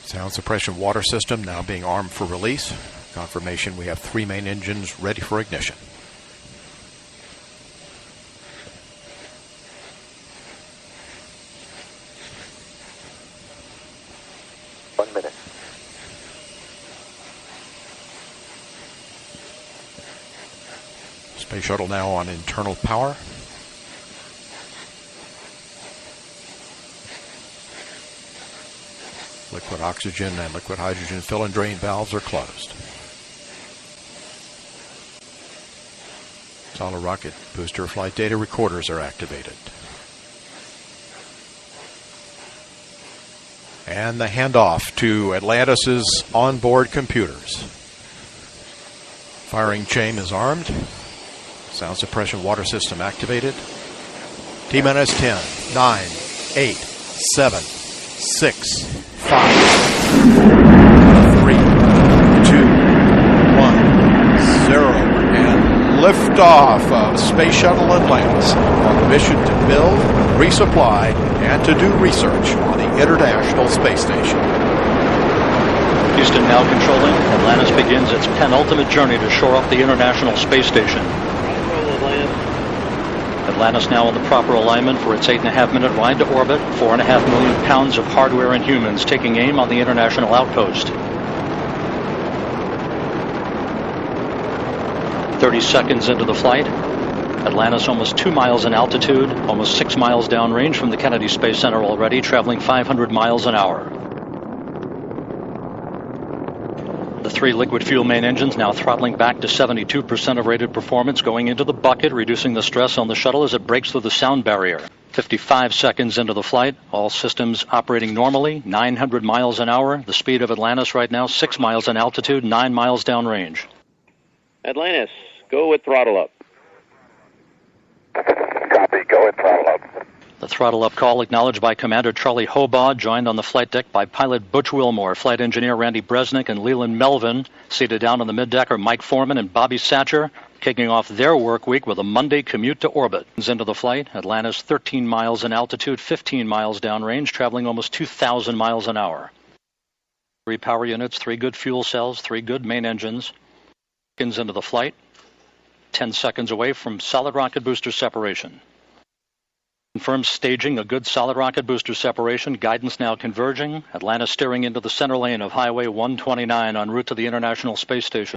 Sound suppression water system now being armed for release. Confirmation we have 3 main engines ready for ignition. Space shuttle now on internal power. Liquid oxygen and liquid hydrogen fill and drain valves are closed. Solid rocket booster flight data recorders are activated. And the handoff to Atlantis' onboard computers. Firing chain is armed. Sound suppression water system activated. T-minus 10, 9, 8, 7, 6, 5, 3, 2, 1, 0. And liftoff of Space Shuttle Atlantis on a mission to build, resupply, and to do research on the International Space Station. Houston now controlling. Atlantis begins its penultimate journey to shore up the International Space Station. Atlantis now in the proper alignment for its 8.5-minute ride to orbit. 4.5 million pounds of hardware and humans taking aim on the International Outpost. 30 seconds into the flight. Atlantis almost 2 miles in altitude, almost 6 miles downrange from the Kennedy Space Center already, traveling 500 miles an hour. The 3 liquid fuel main engines now throttling back to 72% of rated performance, going into the bucket, reducing the stress on the shuttle as it breaks through the sound barrier. 55 seconds into the flight, all systems operating normally, 900 miles an hour. The speed of Atlantis right now, 6 miles in altitude, 9 miles downrange. Atlantis, go with throttle up. Copy, go with throttle up. The throttle up call acknowledged by Commander Charlie Hobaugh, joined on the flight deck by pilot Butch Wilmore, flight engineer Randy Bresnik, and Leland Melvin. Seated down on the mid-deck are Mike Foreman and Bobby Satcher, kicking off their work week with a Monday commute to orbit. Into the flight, Atlantis 13 miles in altitude, 15 miles downrange, traveling almost 2,000 miles an hour. 3 power units, 3 good fuel cells, 3 good main engines. Into the flight, 10 seconds away from solid rocket booster separation. Confirms staging a good solid rocket booster separation. Guidance now converging. Atlantis steering into the center lane of Highway 129 en route to the International Space Station.